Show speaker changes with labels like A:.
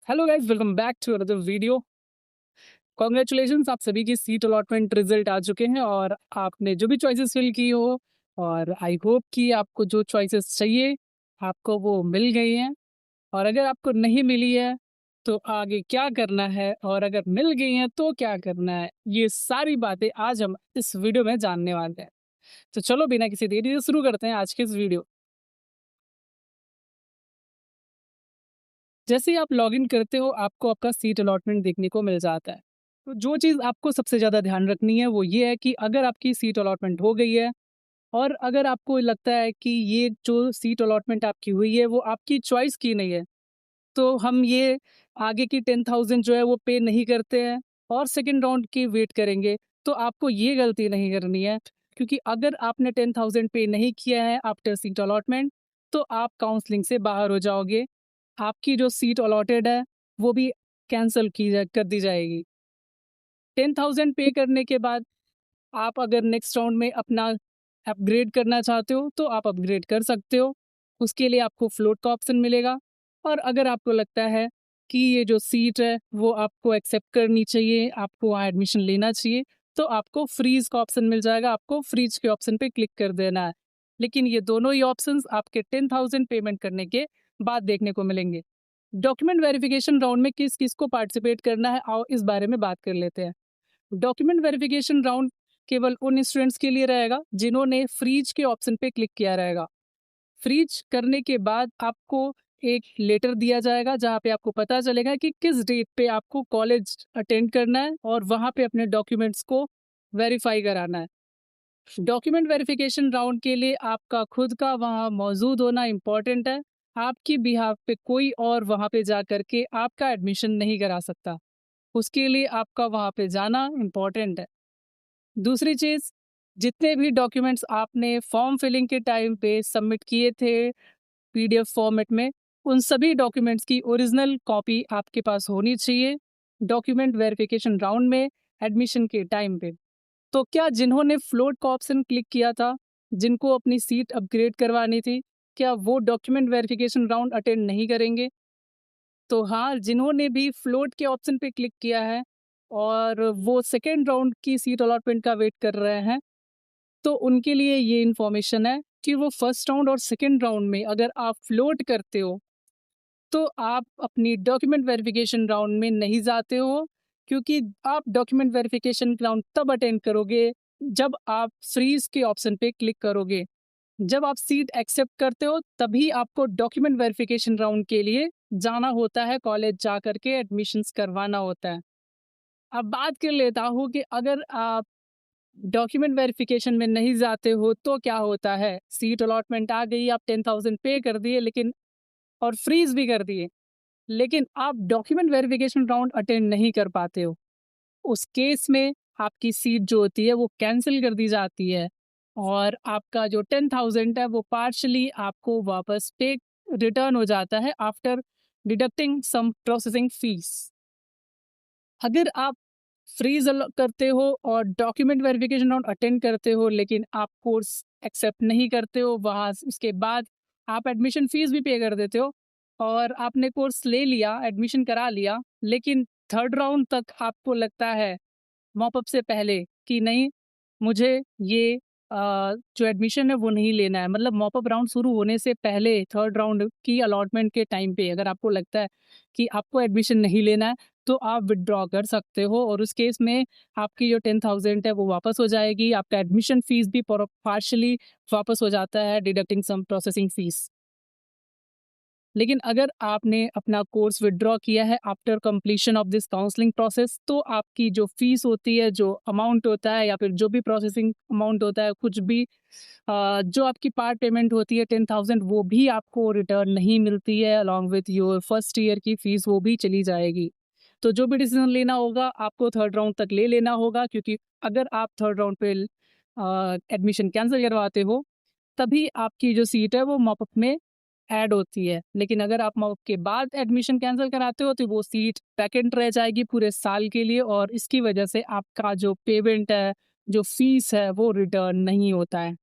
A: Hello guys, welcome back to another video. Congratulations, आप सभी की सीट अलॉटमेंट रिजल्ट आ चुके हैं और आपने जो भी चॉइसेस फिल की हो, और आई होप कि आपको जो चॉइसेस चाहिए आपको वो मिल गई हैं। और अगर आपको नहीं मिली है तो आगे क्या करना है, और अगर मिल गई हैं तो क्या करना है, ये सारी बातें आज हम इस वीडियो में जानने वाले हैं। तो चलो बिना किसी देरी से शुरू करते हैं आज के इस वीडियो। जैसे ही आप लॉगिन करते हो आपको आपका सीट अलॉटमेंट देखने को मिल जाता है। तो जो चीज़ आपको सबसे ज़्यादा ध्यान रखनी है वो ये है कि अगर आपकी सीट अलॉटमेंट हो गई है, और अगर आपको लगता है कि ये जो सीट अलॉटमेंट आपकी हुई है वो आपकी चॉइस की नहीं है, तो हम ये आगे की 10,000 जो है वो पे नहीं करते हैं और सेकंड राउंड की वेट करेंगे। तो आपको ये गलती नहीं करनी है, क्योंकि अगर आपने 10,000 पे नहीं किया है आफ्टर सीट अलॉटमेंट तो आप काउंसलिंग से बाहर हो जाओगे। आपकी जो सीट अलॉटेड है वो भी कैंसिल कर दी जाएगी। 10,000 पे करने के बाद आप अगर नेक्स्ट राउंड में अपना अपग्रेड करना चाहते हो तो आप अपग्रेड कर सकते हो। उसके लिए आपको फ्लोट का ऑप्शन मिलेगा। और अगर आपको लगता है कि ये जो सीट है वो आपको एक्सेप्ट करनी चाहिए, आपको वहाँ एडमिशन लेना चाहिए, तो आपको फ्रीज का ऑप्शन मिल जाएगा। आपको फ्रीज के ऑप्शन पे क्लिक कर देना है। लेकिन ये दोनों ही ऑप्शंस आपके 10,000 पेमेंट करने के बाद देखने को मिलेंगे। डॉक्यूमेंट वेरिफिकेशन राउंड में किस किस को पार्टिसिपेट करना है, आओ इस बारे में बात कर लेते हैं। डॉक्यूमेंट वेरिफिकेशन राउंड केवल उन स्टूडेंट्स के लिए रहेगा जिन्होंने फ्रीज के ऑप्शन पे क्लिक किया रहेगा। फ्रीज करने के बाद आपको एक लेटर दिया जाएगा जहाँ पे आपको पता चलेगा कि किस डेट पे आपको कॉलेज अटेंड करना है और वहाँ पे अपने डॉक्यूमेंट्स को वेरीफाई कराना है। डॉक्यूमेंट वेरिफिकेशन राउंड के लिए आपका खुद का वहाँ मौजूद होना इम्पॉर्टेंट है। आपकी बिहाफ पे कोई और वहाँ पे जा कर के आपका एडमिशन नहीं करा सकता। उसके लिए आपका वहाँ पे जाना इम्पॉर्टेंट है। दूसरी चीज़, जितने भी डॉक्यूमेंट्स आपने फॉर्म फिलिंग के टाइम पे सबमिट किए थे पीडीएफ फॉर्मेट में, उन सभी डॉक्यूमेंट्स की ओरिजिनल कॉपी आपके पास होनी चाहिए डॉक्यूमेंट वेरिफिकेशन राउंड में एडमिशन के टाइम पे। तो क्या जिन्होंने फ्लोट का ऑप्शन क्लिक किया था, जिनको अपनी सीट अपग्रेड करवानी थी, क्या वो डॉक्यूमेंट वेरिफिकेशन राउंड अटेंड नहीं करेंगे? तो हाँ, जिन्होंने भी फ्लोट के ऑप्शन पे क्लिक किया है और वो सेकेंड राउंड की सीट अलॉटमेंट का वेट कर रहे हैं, तो उनके लिए ये इन्फॉर्मेशन है कि वो फर्स्ट राउंड और सेकेंड राउंड में अगर आप फ्लोट करते हो तो आप अपनी डॉक्यूमेंट वेरिफिकेशन राउंड में नहीं जाते हो, क्योंकि आप डॉक्यूमेंट वेरिफिकेशन राउंड तब अटेंड करोगे जब आप फ्रीज के ऑप्शन पे क्लिक करोगे। जब आप सीट एक्सेप्ट करते हो तभी आपको डॉक्यूमेंट वेरिफिकेशन राउंड के लिए जाना होता है, कॉलेज जा कर के एडमिशन्स करवाना होता है। अब बात कर लेता हूँ कि अगर आप डॉक्यूमेंट वेरिफिकेशन में नहीं जाते हो तो क्या होता है। सीट अलॉटमेंट आ गई, आप 10,000 पे कर दिए, लेकिन और फ्रीज भी कर दिए, लेकिन आप डॉक्यूमेंट वेरिफिकेशन राउंड अटेंड नहीं कर पाते हो। उस केस में आपकी सीट जो होती है वो कैंसिल कर दी जाती है और आपका जो 10,000 है वो पार्शली आपको वापस पे रिटर्न हो जाता है आफ्टर डिडक्टिंग सम प्रोसेसिंग फीस। अगर आप फ्रीज करते हो और डॉक्यूमेंट वेरिफिकेशन राउंड अटेंड करते हो लेकिन आप कोर्स एक्सेप्ट नहीं करते हो, वहाँ उसके बाद आप एडमिशन फीस भी पे कर देते हो और आपने कोर्स ले लिया, एडमिशन करा लिया, लेकिन थर्ड राउंड तक आपको लगता है मॉप अप से पहले कि नहीं, मुझे ये जो एडमिशन है वो नहीं लेना है। मतलब मॉप अप राउंड शुरू होने से पहले थर्ड राउंड की अलॉटमेंट के टाइम पे अगर आपको लगता है कि आपको एडमिशन नहीं लेना है तो आप विथड्रॉ कर सकते हो, और उस केस में आपकी जो 10,000 है वो वापस हो जाएगी। आपका एडमिशन फीस भी पार्शली वापस हो जाता है डिडक्टिंग सम प्रोसेसिंग फीस। लेकिन अगर आपने अपना कोर्स विथड्रॉ किया है after completion of this counselling process, तो आपकी जो फीस होती है, जो अमाउंट होता है या फिर जो भी प्रोसेसिंग अमाउंट होता है, कुछ भी जो आपकी पार्ट पेमेंट होती है 10,000, वो भी आपको रिटर्न नहीं मिलती है। Along with your first year की फीस वो भी चली जाएगी। तो जो भी डिसीजन लेना होगा आपको थर्ड राउंड तक ले लेना होगा, क्योंकि अगर आप थर्ड राउंड पे एडमिशन कैंसिल करवाते हो तभी आपकी जो सीट है वो मॉपअप में ऐड होती है। लेकिन अगर आप मॉपअप के बाद एडमिशन कैंसिल कराते हो तो वो सीट वैकेंट रह जाएगी पूरे साल के लिए, और इसकी वजह से आपका जो पेमेंट है, जो फीस है, वो रिटर्न नहीं होता है।